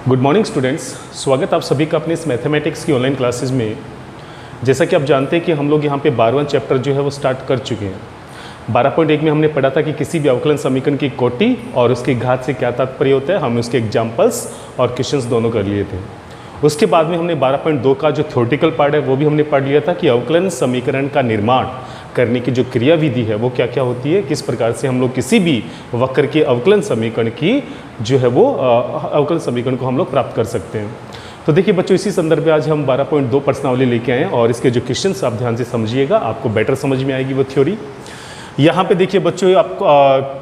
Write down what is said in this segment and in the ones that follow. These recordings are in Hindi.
गुड मॉर्निंग स्टूडेंट्स, स्वागत आप सभी का अपने इस मैथमेटिक्स की ऑनलाइन क्लासेस में। जैसा कि आप जानते हैं कि हम लोग यहाँ पे 12वां चैप्टर जो है वो स्टार्ट कर चुके हैं। 12.1 में हमने पढ़ा था कि किसी भी अवकलन समीकरण की कोटि और उसकी घात से क्या तात्पर्य होता है। हमने उसके एग्जाम्पल्स और क्वेश्चंस दोनों कर लिए थे। उसके बाद में हमने 12.2 का जो थ्योरेटिकल पार्ट है वो भी हमने पढ़ लिया था कि अवकलन समीकरण का निर्माण करने की जो क्रिया विधि है वो क्या क्या होती है, किस प्रकार से हम लोग किसी भी वक्र के अवकलन समीकरण की जो है वो अवकलन समीकरण को हम लोग प्राप्त कर सकते हैं। तो देखिए बच्चों, इसी संदर्भ में आज हम 12.2 प्रश्नावली लेके आए हैं और इसके जो क्वेश्चंस आप ध्यान से समझिएगा, आपको बेटर समझ में आएगी वो थ्योरी। यहाँ पे देखिए बच्चों, आपको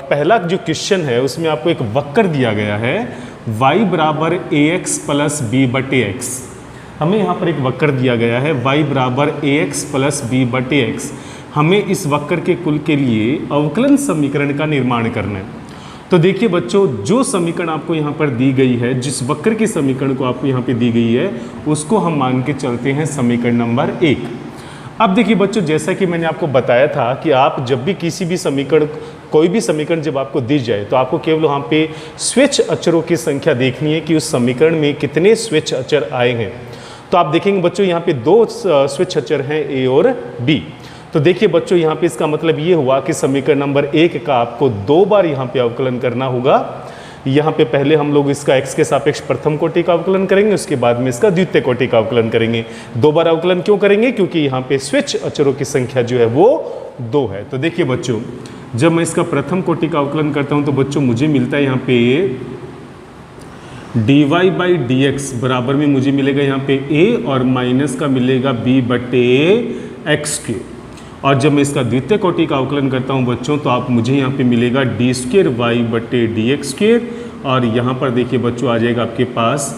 पहला जो क्वेश्चन है उसमें आपको एक वक्र दिया गया है y बराबर ax प्लस बी बटे एक्स। हमें यहाँ पर एक वक्र दिया गया है y बराबर ax प्लस बी बटे एक्स। हमें इस वक्र के कुल के लिए अवकलन समीकरण का निर्माण करना है। तो देखिए बच्चों, जो समीकरण आपको यहाँ पर दी गई है, जिस वक्र की समीकरण को आपको यहाँ पे दी गई है, उसको हम मान के चलते हैं समीकरण नंबर 1। अब देखिए बच्चों, जैसा कि मैंने आपको बताया था कि आप जब भी किसी भी समीकरण, कोई भी समीकरण जब आपको दी जाए तो आपको केवल वहाँ पे स्विच अचरों की संख्या देखनी है कि उस समीकरण में कितने स्विच अचर आए हैं। तो आप देखेंगे बच्चों, यहाँ पे दो स्विच अचर हैं, ए और बी। तो देखिए बच्चों, यहाँ पे इसका मतलब ये हुआ कि समीकरण नंबर 1 का आपको 2 बार यहाँ पे अवकलन करना होगा। यहाँ पे पहले हम लोग इसका x के सापेक्ष प्रथम कोटि का अवकलन करेंगे, उसके बाद में इसका द्वितीय कोटि का अवकलन करेंगे। 2 बार अवकलन क्यों करेंगे? क्योंकि यहाँ पे स्विच अचरों की संख्या जो है वो 2 है। तो देखिए बच्चों, जब मैं इसका प्रथम कोटि का अवकलन करता हूँ तो बच्चों मुझे मिलता है यहाँ पे dy बाई डी एक्स बराबर में मुझे मिलेगा यहाँ पे a और माइनस का मिलेगा b बटे एक्स के। और जब मैं इसका द्वितीय कोटि का अवकलन करता हूं बच्चों तो आप मुझे यहाँ पे मिलेगा डी स्क्वेयर वाई बटे डी एक्स स्क्वेयर। और यहाँ पर देखिए बच्चों आ जाएगा आपके पास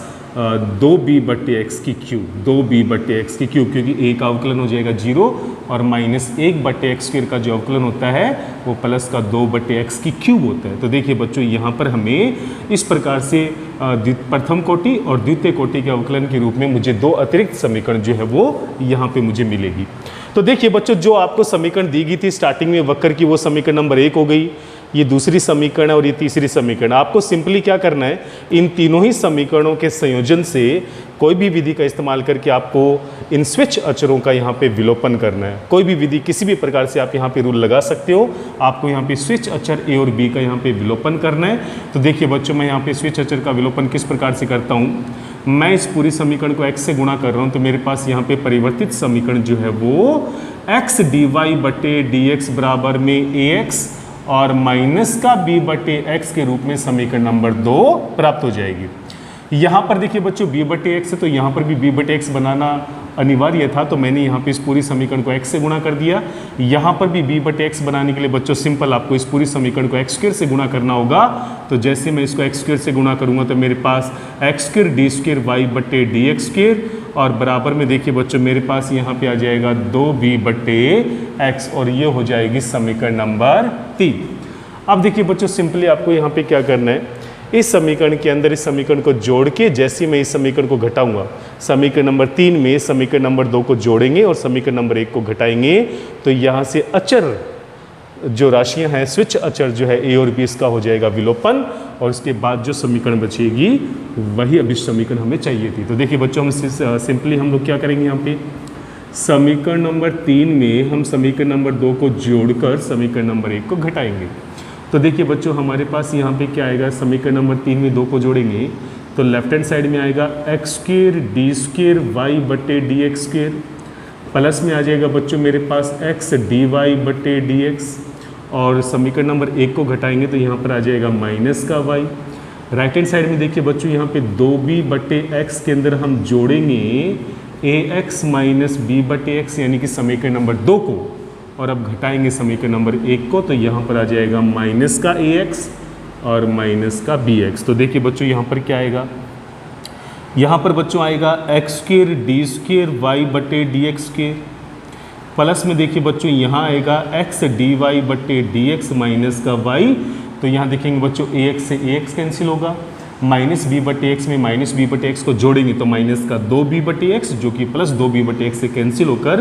2b बटे एक्स की क्यूब, 2b बटे एक्स की क्यूब, क्योंकि a का अवकलन हो जाएगा 0 और माइनस 1 बटे एक्स स्क्वेयर का जो अवकलन होता है वो प्लस का 2 बटे एक्स की क्यूब होता है। तो देखिए बच्चों, यहाँ पर हमें इस प्रकार से प्रथम कोटि और द्वितीय कोटि के अवकलन के रूप में मुझे 2 अतिरिक्त समीकरण जो है वो यहाँ पे मुझे मिलेगी। तो देखिए बच्चों, जो आपको समीकरण दी गई थी स्टार्टिंग में वक्र की, वो समीकरण नंबर 1 हो गई, ये दूसरी समीकरण है और ये तीसरी समीकरण। आपको सिंपली क्या करना है, इन तीनों ही समीकरणों के संयोजन से कोई भी विधि का इस्तेमाल करके आपको इन स्विच अचरों का यहाँ पे विलोपन करना है। कोई भी विधि, किसी भी प्रकार से आप यहाँ पे रूल लगा सकते हो। आपको यहाँ पे स्विच अचर ए और बी का यहाँ पे विलोपन करना है। तो देखिए बच्चों, मैं यहाँ पे स्विच अचर का विलोपन किस प्रकार से करता हूँ, मैं इस पूरी समीकरण को x से गुणा कर रहा हूँ। तो मेरे पास यहाँ पे परिवर्तित समीकरण जो है वो x dy बटे dx बराबर में ax और माइनस का b बटे x के रूप में समीकरण नंबर 2 प्राप्त हो जाएगी। यहाँ पर देखिए बच्चों, b बटे x है तो यहाँ पर भी b बटे x बनाना अनिवार्य था, तो मैंने यहाँ पे इस पूरी समीकरण को x से गुणा कर दिया। यहाँ पर भी b बटे x बनाने के लिए बच्चों सिंपल आपको इस पूरी समीकरण को x स्क्वायर से गुणा करना होगा। तो जैसे मैं इसको x स्क्वायर से गुणा करूँगा तो मेरे पास x square d square y बटे डी एक्स स्क्वायर और बराबर में देखिए बच्चों मेरे पास यहाँ पे आ जाएगा 2b बटे x और ये हो जाएगी समीकरण नंबर 3। अब देखिए बच्चों, सिंपली आपको यहाँ पे क्या करना है, इस समीकरण के अंदर इस समीकरण को जोड़ के जैसे मैं इस समीकरण को घटाऊंगा, समीकरण नंबर 3 में समीकरण नंबर 2 को जोड़ेंगे और समीकरण नंबर 1 को घटाएंगे, तो यहाँ से अचर जो राशियां हैं, स्विच अचर जो है ए और बी, इसका हो जाएगा विलोपन और उसके बाद जो समीकरण बचेगी वही अभिष्ट समीकरण हमें चाहिए थी। तो देखिए बच्चों, हम सिंपली हम लोग क्या करेंगे, यहाँ पे समीकरण नंबर 3 में हम समीकरण नंबर 2 को जोड़कर समीकरण नंबर 1 को घटाएंगे। तो देखिए बच्चों, हमारे पास यहाँ पे क्या आएगा, समीकरण नंबर 3 में 2 को जोड़ेंगे तो लेफ्ट हैंड साइड में आएगा x square d square Y बटे डी एक्स स्क्वेयर, प्लस में आ जाएगा बच्चों मेरे पास एक्स डी वाई बटे डी एक्स और समीकरण नंबर 1 को घटाएंगे तो यहाँ पर आ जाएगा माइनस का वाई। राइट हैंड साइड में देखिए बच्चों, यहाँ पे 2b बटे एक्स के अंदर हम जोड़ेंगे ए एक्स माइनस बी बटे एक्स यानी कि समीकरण नंबर 2 को, और अब घटाएंगे समीकरण नंबर 1 को तो यहाँ पर आ जाएगा माइनस का ए एक्स और माइनस का बी एक्स। तो देखिए बच्चों, यहाँ पर क्या आएगा, यहाँ पर बच्चों आएगा x square d square Y बटे डी एक्स स्क्वेयर, प्लस में देखिए बच्चों यहाँ आएगा एक्स डी वाई बटे डी एक्स माइनस का वाई। तो यहाँ देखेंगे बच्चों ए एक्स से ए एक्स कैंसिल होगा, माइनस बी बटे एक्स में माइनस बी बटे एक्स को जोड़ेंगे तो माइनस का 2b बटे एक्स जो कि प्लस 2b बटे एक्स से कैंसिल होकर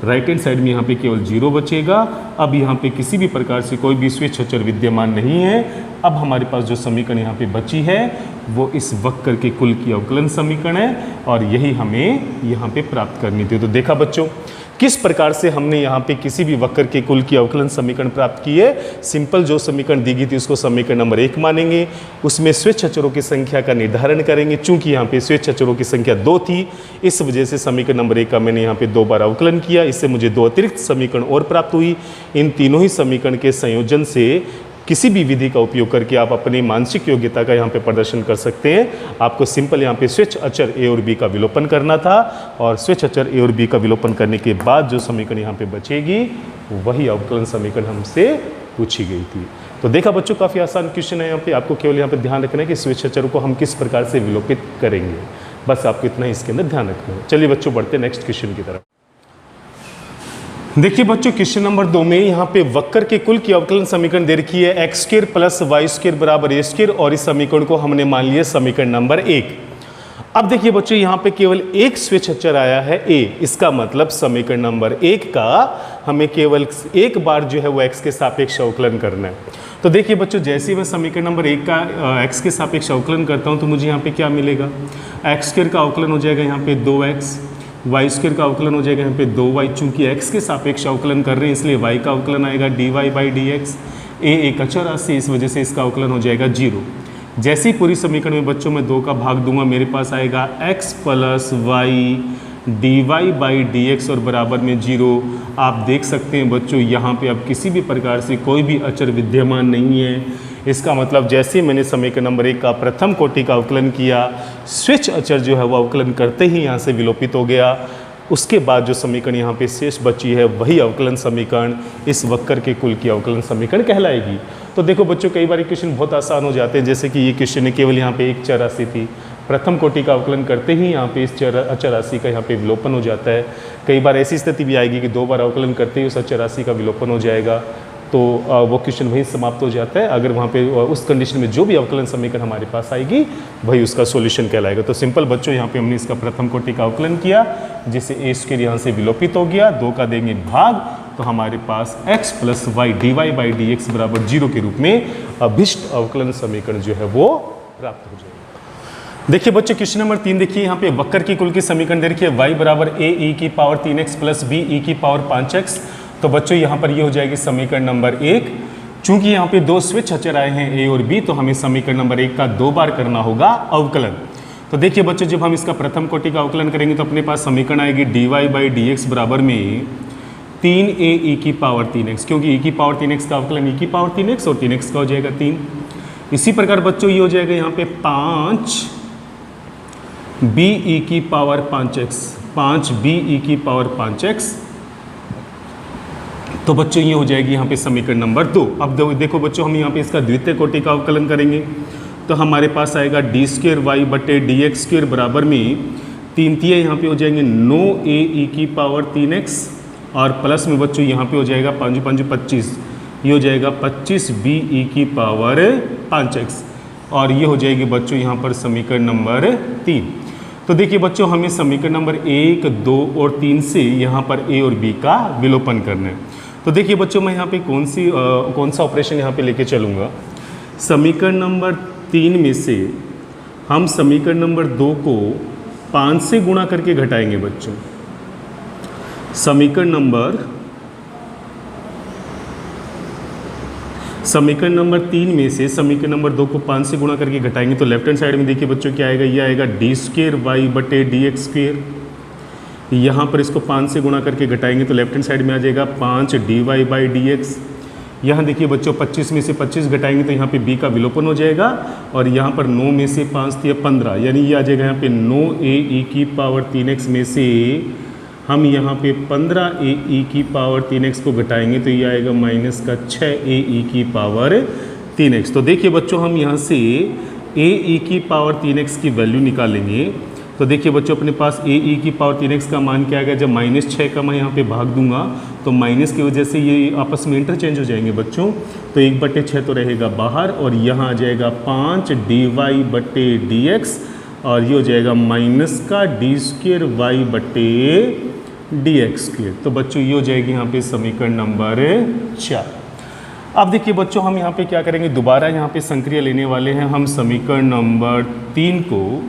राइट हैंड साइड में यहाँ पे केवल 0 बचेगा। अब यहाँ पे किसी भी प्रकार से कोई भी स्वेच्छ अचर विद्यमान नहीं है। अब हमारे पास जो समीकरण यहाँ पे बची है वो इस वक्र के कुल की अवकलन समीकरण है और यही हमें यहाँ पे प्राप्त करनी थी। तो देखा बच्चों किस प्रकार से हमने यहाँ पे किसी भी वक्र के कुल की अवकलन समीकरण प्राप्त की है। सिंपल जो समीकरण दी गई थी उसको समीकरण नंबर 1 मानेंगे, उसमें स्वेच्छ अचरों की संख्या का निर्धारण करेंगे। चूंकि यहाँ पे स्वेच्छ अचरों की संख्या 2 थी, इस वजह से समीकरण नंबर 1 का मैंने यहाँ पे 2 बार अवकलन किया। इससे मुझे 2 अतिरिक्त समीकरण और प्राप्त हुई। इन तीनों ही समीकरण के संयोजन से किसी भी विधि का उपयोग करके आप अपनी मानसिक योग्यता का यहाँ पे प्रदर्शन कर सकते हैं। आपको सिंपल यहाँ पे स्वेच्छ अचर ए और बी का विलोपन करना था और स्वेच्छ अचर ए और बी का विलोपन करने के बाद जो समीकरण यहाँ पे बचेगी वही अवकलन समीकरण हमसे पूछी गई थी। तो देखा बच्चों काफ़ी आसान क्वेश्चन है। यहाँ पे आपको केवल यहाँ पे ध्यान रखना है कि स्वेच्छ अचरों को हम किस प्रकार से विलोपित करेंगे, बस आपको इतना ही इसके अंदर ध्यान रखना है। चलिए बच्चों बढ़ते नेक्स्ट क्वेश्चन की तरफ। देखिए बच्चों क्वेश्चन नंबर 2 में यहाँ पे वक्र के कुल की अवकलन समीकरण दे रखी है x square plus y square बराबर ए स्क्वायर और इस समीकरण को हमने मान लिया समीकरण नंबर 1। अब देखिए बच्चों यहाँ पे केवल एक स्वेच्छ अचर आया है ए, इसका मतलब समीकरण नंबर 1 का हमें केवल एक बार जो है वो एक्स के सापेक्ष अवकलन करना है। तो देखिए बच्चों जैसे ही मैं समीकरण नंबर 1 का एक्स के सापेक्ष अवकलन करता हूँ तो मुझे यहाँ पे क्या मिलेगा, एक्स स्क्वायर का अवकलन हो जाएगा यहाँ पे 2x, वाई स्क्वायर का अवकलन हो जाएगा यहाँ पे 2y। चूंकि x के सापेक्ष अवकलन कर रहे हैं इसलिए y का अवकलन आएगा dy/dx। a एक अचर राशि इस वजह से इसका अवकलन हो जाएगा 0। जैसे ही पूरी समीकरण में बच्चों मैं 2 का भाग दूंगा मेरे पास आएगा x प्लस वाई dy/dx और बराबर में 0। आप देख सकते हैं बच्चों यहाँ पे अब किसी भी प्रकार से कोई भी अचर विद्यमान नहीं है। इसका मतलब जैसे ही मैंने समीकरण नंबर 1 का प्रथम कोटि का अवकलन किया, स्वेच्छ अचर जो है वो अवकलन करते ही यहाँ से विलोपित हो गया। उसके बाद जो समीकरण यहाँ पे शेष बची है वही अवकलन समीकरण इस वक्र के कुल की अवकलन समीकरण कहलाएगी। तो देखो बच्चों कई बार क्वेश्चन बहुत आसान हो जाते हैं, जैसे कि ये क्वेश्चन है केवल यहाँ पे एक चर राशि थी, प्रथम कोटि का अवकलन करते ही यहाँ पे इस अचर राशि का यहाँ पे विलोपन हो जाता है। कई बार ऐसी स्थिति भी आएगी कि 2 बार अवकलन करते ही उस अचर राशि का विलोपन हो जाएगा, तो वो क्वेश्चन वहीं समाप्त हो जाता है। अगर वहाँ पे उस कंडीशन में जो भी अवकलन समीकरण हमारे पास आएगी वही उसका सॉल्यूशन कहलाएगा। तो सिंपल बच्चों यहाँ पे हमने इसका प्रथम कोटि का अवकलन किया जिससे ए स्क्वायर यहाँ से विलोपित हो गया, 2 का देंगे भाग तो हमारे पास x प्लस वाई dy/dx बराबर 0 के रूप में अभिष्ट अवकलन समीकरण जो है वो प्राप्त हो जाएगा। देखिए बच्चों क्वेश्चन नंबर 3 देखिए यहाँ पे वक्र की कुल की समीकरण दे रखी है y बराबर a e की power 3x plus b e की पावर 5x। तो बच्चों यहाँ पर ये हो जाएगी समीकरण नंबर 1। चूंकि यहाँ पे 2 स्वेच्छ अचर आए हैं a और b तो हमें समीकरण नंबर 1 का 2 बार करना होगा अवकलन। तो देखिए बच्चों जब हम इसका प्रथम कोटि का अवकलन करेंगे तो अपने पास समीकरण आएगी dy/dx बराबर में 3a e की पावर 3x, क्योंकि e की पावर 3x का अवकलन e की पावर 3x और 3x का हो जाएगा 3। इसी प्रकार बच्चों ये हो जाएगा यहाँ पे 5b e की पावर 5x, 5b e की पावर 5x। तो बच्चों ये हो जाएगी यहाँ पे समीकरण नंबर 2। अब देखो बच्चों हम यहाँ पे इसका द्वितीय कोटि का अवकलन करेंगे तो हमारे पास आएगा d²y/dx² बराबर में 3 यहाँ पे हो जाएंगे 9a e की पावर 3x और प्लस में बच्चों यहाँ पे हो जाएगा 5 5 25, ये हो जाएगा 25b e की पावर 5x और ये हो जाएगी बच्चों यहाँ पर समीकरण नंबर 3। तो देखिए बच्चों हमें समीकरण नंबर 1, 2 और 3 से यहाँ पर a और b का विलोपन करना है। तो देखिए बच्चों मैं यहाँ पे कौन सा ऑपरेशन यहाँ पे लेके चलूँगा। समीकरण नंबर 3 में से हम समीकरण नंबर 2 को 5 से गुणा करके घटाएंगे बच्चों। समीकरण नंबर 3 में से समीकरण नंबर 2 को 5 से गुणा करके घटाएंगे तो लेफ्ट हैंड साइड में देखिए बच्चों क्या आएगा, ये आएगा d²y/dx²। यहाँ पर इसको 5 से गुणा करके घटाएंगे तो लेफ्ट हैंड साइड में आ जाएगा 5dy/dx। यहाँ देखिए बच्चों 25 में से 25 घटाएंगे तो यहाँ पे b का विलोपन हो जाएगा और यहाँ पर 9 में से 5 दिया 15, यानी ये आ जाएगा यहाँ पे 9a e की पावर 3x में से हम यहाँ पे 15a e की पावर 3x को घटाएंगे तो ये आएगा माइनस का 6a e की पावर 3x। तो देखिए बच्चों हम यहाँ से a e की पावर 3x की वैल्यू निकालेंगे तो देखिए बच्चों अपने पास ए ई की पावर 3x का मान क्या आ गया, जब -6 का मैं यहाँ पे भाग दूंगा तो माइनस की वजह से ये आपस में इंटरचेंज हो जाएंगे बच्चों। तो 1/6 तो रहेगा बाहर और यहाँ आ जाएगा 5 dy/dx और ये हो जाएगा माइनस का d²y/dx²। तो बच्चों ये हो जाएगी यहाँ पे समीकरण नंबर 4। अब देखिए बच्चों हम यहाँ पे क्या करेंगे, दोबारा यहाँ पे संक्रिया लेने वाले हैं हम समीकरण नंबर 3 को।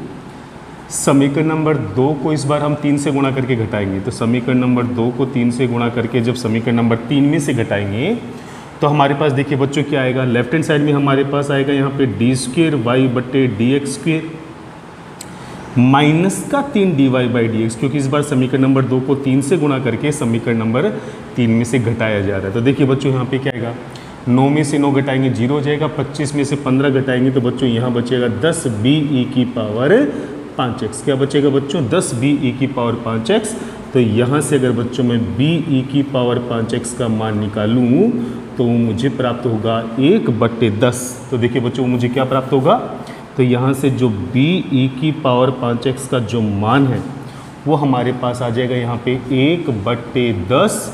समीकरण नंबर 2 को इस बार हम 3 से गुणा करके घटाएंगे। तो समीकरण नंबर 2 को 3 से गुणा करके जब समीकरण नंबर 3 में से घटाएंगे तो हमारे पास देखिए बच्चों क्या आएगा, लेफ्ट हैंड साइड में हमारे पास आएगा यहाँ पे d²y/dx² माइनस का 3 dy/dx, क्योंकि इस बार समीकरण नंबर 2 को 3 से गुणा करके समीकरण नंबर 3 में से घटाया जा रहा है। तो देखिए बच्चों यहाँ पे क्या आएगा, 9 में से 9 घटाएंगे 0 हो जाएगा, 25 में से 15 घटाएंगे तो बच्चों यहाँ बचेगा 10b⁵ क्या बचेगा बच्चों, 10b⁵ तो यहाँ से अगर बच्चों मैं b⁵ का मान निकालूँ तो मुझे प्राप्त होगा 1/10। तो देखिए बच्चों मुझे क्या प्राप्त होगा, तो यहाँ से जो b⁵ का जो मान है वो हमारे पास आ जाएगा यहाँ पे 1/10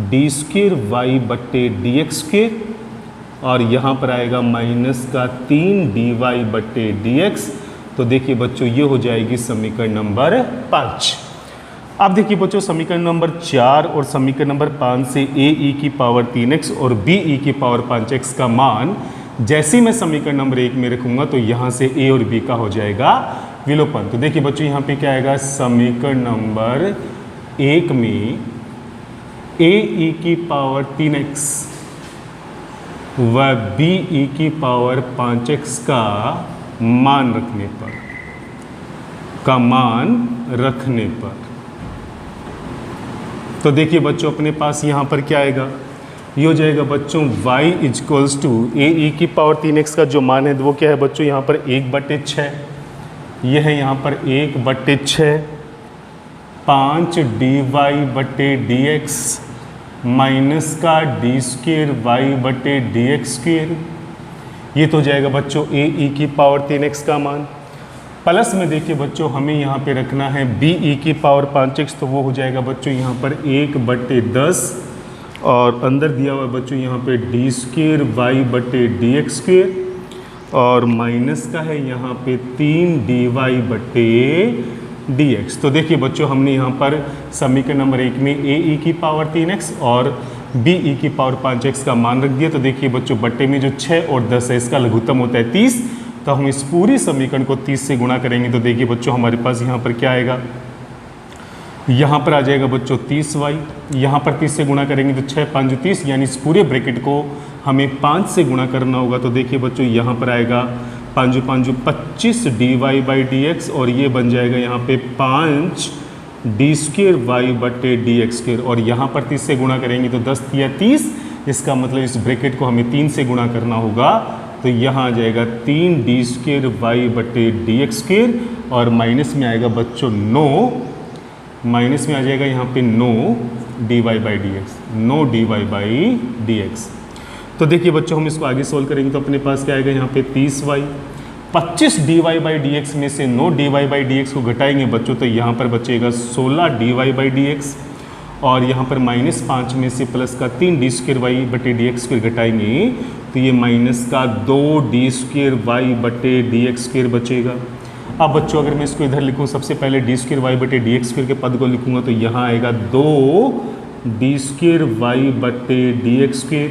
d²y/dx² और यहाँ पर आएगा माइनस का 3 dy/dx। तो देखिए बच्चों ये हो जाएगी समीकरण नंबर 5। अब देखिए बच्चों समीकरण नंबर 4 और समीकरण नंबर 5 से a⁵3x और b⁵5x का मान जैसे ही मैं समीकरण नंबर 1 में रखूंगा तो यहाँ से a और b का हो जाएगा विलोपन। तो देखिए बच्चों यहाँ पे क्या आएगा, समीकरण नंबर 1 में a⁵3x व b⁵5x का मान रखने पर तो देखिए बच्चों अपने पास यहाँ पर क्या आएगा, ये हो जाएगा बच्चों y = a⁵3x का जो मान है वो क्या है बच्चों, यहाँ पर 1/6 यह है यहाँ पर 1/6 5 dy/dx माइनस का d²y/dx²। ये तो हो जाएगा बच्चों a⁵3x का मान। प्लस में देखिए बच्चों हमें यहाँ पे रखना है b⁵5x, तो वो हो जाएगा बच्चों यहाँ पर 1/10 और अंदर दिया हुआ बच्चों यहाँ पे d²y/dx² और माइनस का है यहाँ पे 3 dy/dx। तो देखिए बच्चों हमने यहाँ पर समीकरण नंबर 1 में a⁵3x और b⁵5x का मान रख दिया। तो देखिए बच्चों बट्टे में जो 6 और 10 है इसका लघुत्तम होता है 30, तो हम इस पूरी समीकरण को 30 से गुणा करेंगे। तो देखिए बच्चों हमारे पास यहाँ पर क्या आएगा, यहाँ पर आ जाएगा बच्चों 30y, यहाँ पर 30 से गुणा करेंगे तो 6 5 30, यानी इस पूरे ब्रैकेट को हमें 5 से गुणा करना होगा। तो देखिए बच्चों यहाँ पर आएगा 5 5 25 dy/dx और ये बन जाएगा यहाँ पे 5 d²y/dx² और यहाँ पर 30 से गुणा करेंगे तो 10 × 30, इसका मतलब इस ब्रैकेट को हमें 3 से गुणा करना होगा। तो यहाँ आ जाएगा 3 d²y/dx² और माइनस में आएगा बच्चों 9, माइनस में आ जाएगा यहाँ पे 9 dy/dx। तो देखिए बच्चों हम इसको आगे सोल्व करेंगे तो अपने पास क्या आएगा यहाँ पे 30y, 25 dy/dx में से 9 dy/dx को घटाएंगे बच्चों तो यहाँ पर बचेगा 16 dy/dx और यहाँ पर -5 में से प्लस का 3 d²y/dx² घटाएंगे तो ये माइनस का 2 d²y/dx² बचेगा। अब बच्चों अगर मैं इसको इधर लिखूँ, सबसे पहले d²y/dx² के पद को लिखूँगा तो यहाँ आएगा 2 d²y/dx²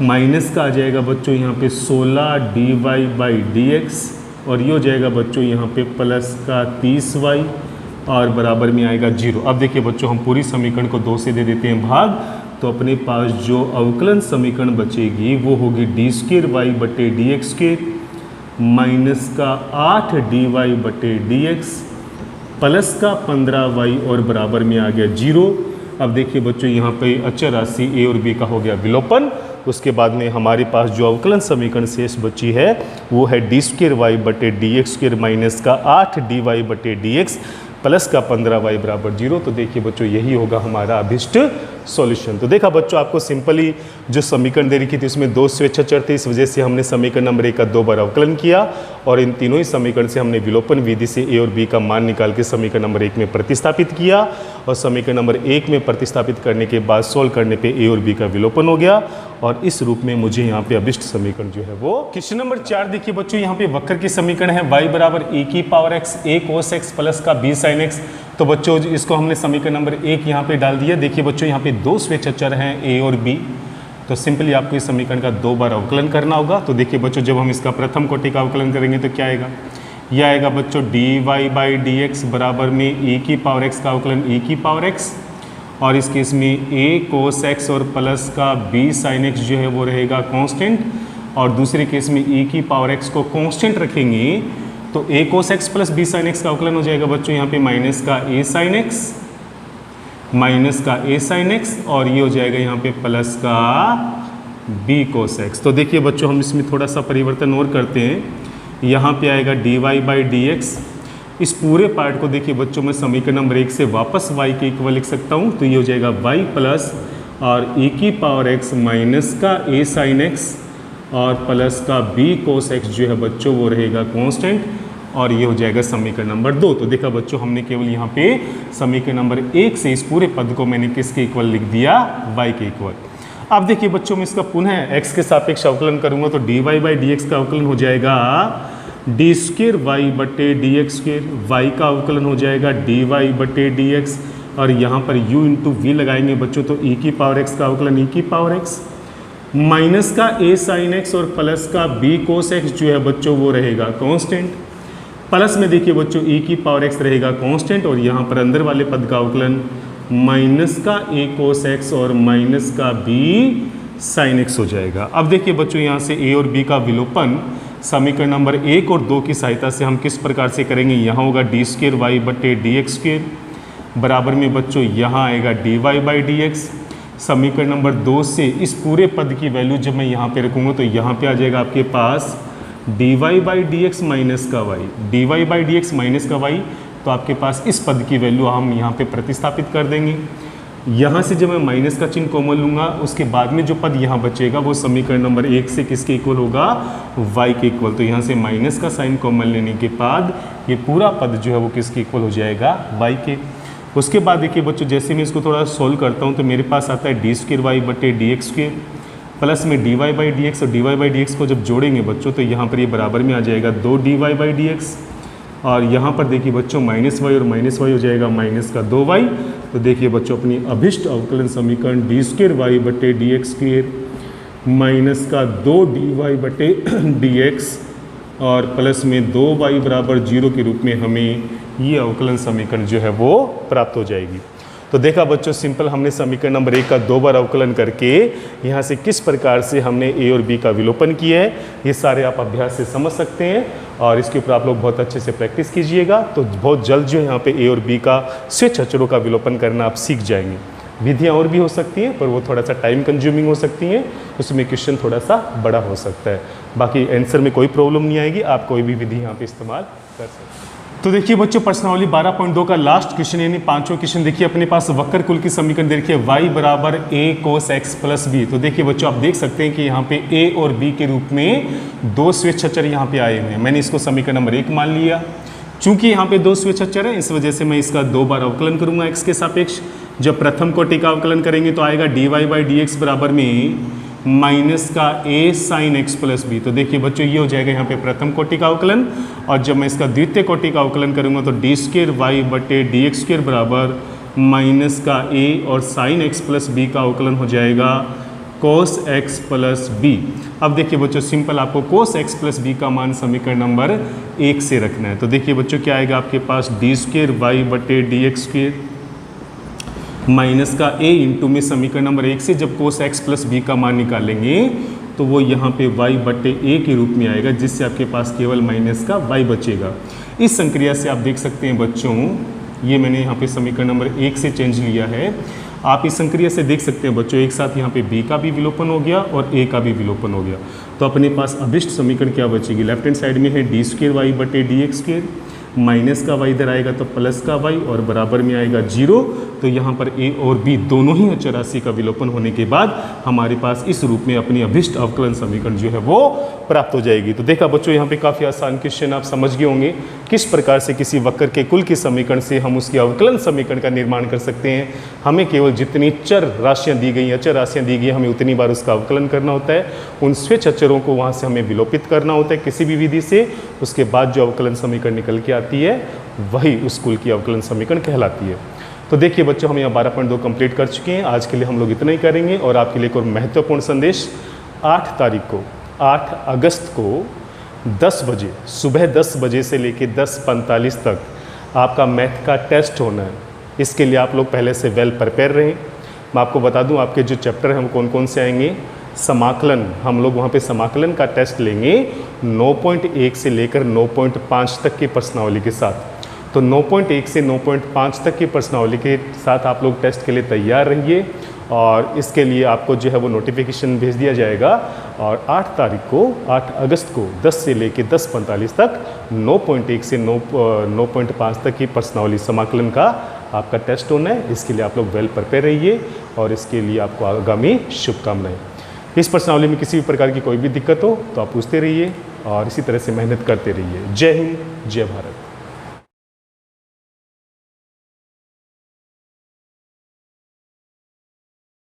माइनस का आ जाएगा बच्चों यहाँ पे 16 dy/dx और ये हो जाएगा बच्चों यहाँ पे प्लस का 30y और बराबर में आएगा 0। अब देखिए बच्चों हम पूरी समीकरण को 2 से दे देते हैं भाग, तो अपने पास जो अवकलन समीकरण बचेगी वो होगी d²y/dx² माइनस का 8 dy/dx प्लस का 15y और बराबर में आ गया 0। अब देखिए बच्चों यहाँ पे अचर राशि a और b का हो गया विलोपन। उसके बाद में हमारे पास जो अवकलन समीकरण शेष बची है वो है d²y/dx² माइनस का 8 dy/dx प्लस का 15y बराबर 0। तो देखिए बच्चों यही होगा हमारा अभिष्ट सॉल्यूशन। तो देखा बच्चों, आपको सिंपली जो समीकरण दे रखी थी उसमें दो स्वेच्छाचर थे, इस वजह से हमने समीकरण नंबर 1 का 2 बार अवकलन किया और इन तीनों ही समीकरण से हमने विलोपन विधि से ए और बी का मान निकाल के समीकरण नंबर 1 में प्रतिस्थापित किया और समीकरण नंबर 1 में प्रतिस्थापित करने के बाद सोल्व करने पे ए और बी का विलोपन हो गया और इस रूप में मुझे यहाँ पे अभिष्ट समीकरण जो है वो। क्वेश्चन नंबर 4 देखिए बच्चों, यहाँ पे वक्र की समीकरण है y बराबर e की power x a cos x plus का b sin x। तो बच्चों इसको हमने समीकरण नंबर 1 यहाँ पे डाल दिया। देखिए बच्चों, यहाँ पे दो स्वेच्छाचर हैं a और b, तो सिंपली आपको इस समीकरण का 2 बार अवकलन करना होगा। तो देखिए बच्चों, जब हम इसका प्रथम कोटि का अवकलन करेंगे तो क्या आएगा, यह आएगा बच्चों dy बाई dx बराबर में e की पावर x का अवकलन e की पावर x और इस केस में a cos x और प्लस का b sin x जो है वो रहेगा कांस्टेंट और दूसरे केस में e की पावर x को कांस्टेंट रखेंगे तो a cos x plus b sin x का अवकलन हो जाएगा बच्चों यहाँ पे माइनस का a sin x माइनस का a sin x और ये हो जाएगा यहाँ पे प्लस का b cos x। तो देखिए बच्चों, हम इसमें थोड़ा सा परिवर्तन और करते हैं। यहाँ पे आएगा dy बाई dx। इस पूरे पार्ट को देखिए बच्चों, मैं समीकरण नंबर 1 से वापस y के इक्वल लिख सकता हूँ। तो ये हो जाएगा y प्लस और e की पावर x माइनस का a sin x और प्लस का b cos x जो है बच्चों वो रहेगा कांस्टेंट और ये हो जाएगा समीकरण नंबर 2। तो देखा बच्चों, हमने केवल यहाँ पे समीकरण नंबर 1 से इस पूरे पद को मैंने किसके इक्वल लिख दिया, y के इक्वल। अब देखिए बच्चों, मैं इसका पुनः x के सापेक्ष अवकलन करूँगा तो dy बाई dx का अवकलन हो जाएगा डी स्क्वेयर वाई बटे डी एक्स स्क्वेयर, वाई का अवकलन हो जाएगा डी वाई बटे डी एक्स और यहाँ पर u इंटू वी लगाएंगे बच्चों तो e की पावर x का अवकलन e की पावर x माइनस का a sin x और प्लस का b cos x जो है बच्चों वो रहेगा कांस्टेंट। प्लस में देखिए बच्चों e की पावर x रहेगा कांस्टेंट और यहाँ पर अंदर वाले पद का अवकलन माइनस का a cos x और माइनस का b sin x हो जाएगा। अब देखिए बच्चों, यहाँ से a और b का विलोपन समीकरण नंबर 1 और 2 की सहायता से हम किस प्रकार से करेंगे, यहाँ होगा डी स्क्वेयर वाई बटे डी एक्स स्क्वेयर बराबर में बच्चों यहाँ आएगा d Y by D x. समीकरण नंबर 2 से इस पूरे पद की वैल्यू जब मैं यहाँ पे रखूँगा तो यहाँ पे आ जाएगा आपके पास D Y by D x minus का Y, D Y by D x minus का वाई। तो आपके पास इस पद की वैल्यू हम यहाँ पे प्रतिस्थापित कर देंगे। यहाँ से जब मैं माइनस का चिन्ह कॉमन लूँगा उसके बाद में जो पद यहाँ बचेगा वो समीकरण नंबर 1 से किसके इक्वल होगा, y के इक्वल। तो यहाँ से माइनस का साइन कॉमन लेने के बाद ये पूरा पद जो है वो किसके इक्वल हो जाएगा, y के। उसके बाद देखिए बच्चों, जैसे मैं इसको थोड़ा सोल्व करता हूँ तो मेरे पास आता है डी स्क्वेयर वाई बटे डी एक्स स्क्वेयर प्लस में D Y by D x और D Y by D X को जब जोड़ेंगे बच्चों तो यहाँ पर ये बराबर में आ जाएगा 2 d Y by D x और यहाँ पर देखिए बच्चों माइनस वाई और माइनस वाई हो जाएगा माइनस का 2y। तो देखिए बच्चों, अपनी अभिष्ट अवकलन समीकरण डी स्क्वेयर वाई बटे डी एक्स स्क्वेयर माइनस का 2 डी वाई बटे डी एक्स और प्लस में 2y बराबर 0 के रूप में हमें ये अवकलन समीकरण जो है वो प्राप्त हो जाएगी। तो देखा बच्चों, सिंपल हमने समीकरण नंबर 1 का 2 बार अवकलन करके यहाँ से किस प्रकार से हमने a और b का विलोपन किया है, ये सारे आप अभ्यास से समझ सकते हैं और इसके ऊपर आप लोग बहुत अच्छे से प्रैक्टिस कीजिएगा। तो बहुत जल्द जो है यहाँ पे a और b का स्वेच्छाचरों का विलोपन करना आप सीख जाएंगे। विधियाँ और भी हो सकती हैं पर वो थोड़ा सा टाइम कंज्यूमिंग हो सकती हैं, उसमें क्वेश्चन थोड़ा सा बड़ा हो सकता है। बाकी आंसर में कोई प्रॉब्लम नहीं आएगी, आप कोई भी विधि यहाँ पे इस्तेमाल कर सकते हैं। तो देखिए बच्चों, प्रश्नावली 12.2 का लास्ट क्वेश्चन यानी पांचों क्वेश्चन देखिए अपने पास वक्र कुल की समीकरण देखिए y बराबर a cos x plus b। तो देखिए बच्चों, आप देख सकते हैं कि यहाँ पे a और b के रूप में दो स्वेच्छाचर यहाँ पे आए हुए हैं। मैंने इसको समीकरण नंबर 1 मान लिया। चूंकि यहाँ पे दो स्वेच्छाचर है इस वजह से मैं इसका 2 बार अवकलन करूँगा x के सापेक्ष। जब प्रथम कोटि का अवकलन करेंगे तो आएगा d Y by D x बराबर में माइनस का a sin x plus b। तो देखिए बच्चों, ये हो जाएगा यहाँ पे प्रथम कोटि का अवकलन और जब मैं इसका द्वितीय कोटि का अवकलन करूँगा तो डी स्क्वेयर वाई बटे डी एक्स स्क्वेयर बराबर माइनस का a और sin x प्लस b का अवकलन हो जाएगा cos x प्लस b। अब देखिए बच्चों, सिंपल आपको cos x प्लस b का मान समीकरण नंबर 1 से रखना है। तो देखिए बच्चों, क्या आएगा आपके पास डी स्क्वेयर वाई बटे डी एक्स स्क्वेयर माइनस का a इंटू में समीकरण नंबर 1 से जब cos x प्लस b का मान निकालेंगे तो वो यहाँ पे y बटे a के रूप में आएगा, जिससे आपके पास केवल माइनस का y बचेगा। इस संक्रिया से आप देख सकते हैं बच्चों, ये मैंने यहाँ पे समीकरण नंबर 1 से चेंज लिया है। आप इस संक्रिया से देख सकते हैं बच्चों, एक साथ यहाँ पे b का भी विलोपन हो गया और a का भी विलोपन हो गया। तो अपने पास अभिष्ट समीकरण क्या बचेगी, लेफ्ट हैंड साइड में है डी स्क्वेयर वाई बटे डी एक्स स्क्वेयर माइनस का y इधर आएगा तो प्लस का y और बराबर में आएगा 0। तो यहाँ पर a और b दोनों ही अचर राशि का विलोपन होने के बाद हमारे पास इस रूप में अपनी अभिष्ट अवकलन समीकरण जो है वो प्राप्त हो जाएगी। तो देखा बच्चों, यहाँ पे काफ़ी आसान क्वेश्चन आप समझ गए होंगे किस प्रकार से किसी वक्र के कुल के समीकरण से हम उसके अवकलन समीकरण का निर्माण कर सकते हैं। हमें केवल जितनी चर राशियाँ दी गई, अचर राशियाँ दी गई, हमें उतनी बार उसका अवकलन करना होता है। उन स्वेच्छ अचरों को वहाँ से हमें विलोपित करना होता है किसी भी विधि से। उसके बाद जो अवकलन समीकरण निकल के आती है वही उस कुल की अवकलन समीकरण कहलाती है। तो देखिए बच्चों, हम यहाँ 12.2 कंप्लीट कर चुके हैं। आज के लिए हम लोग इतना ही करेंगे और आपके लिए एक और महत्वपूर्ण संदेश, 8 अगस्त को 10 बजे, सुबह 10 बजे से लेकर 10:45 तक आपका मैथ का टेस्ट होना है। इसके लिए आप लोग पहले से वेल प्रिपेयर रहें। मैं आपको बता दूं आपके जो चैप्टर हैं वो कौन कौन से आएंगे। समाकलन, हम लोग वहाँ पे समाकलन का टेस्ट लेंगे 9.1 से लेकर 9.5 तक की प्रश्नावली के साथ। तो 9.1 से 9.5 तक की प्रश्नावली के साथ आप लोग टेस्ट के लिए तैयार रहिए और इसके लिए आपको जो है वो नोटिफिकेशन भेज दिया जाएगा। और 8 अगस्त को 10 से लेकर 10:45 तक 9.1 से 9.5 तक की प्रश्नावली समाकलन का आपका टेस्ट होना है। इसके लिए आप लोग वेल प्रिपेयर रहिए और इसके लिए आपको आगामी शुभकामनाएं। इस प्रश्नावली में किसी भी प्रकार की कोई भी दिक्कत हो तो आप पूछते रहिए और इसी तरह से मेहनत करते रहिए। जय हिंद, जय भारत।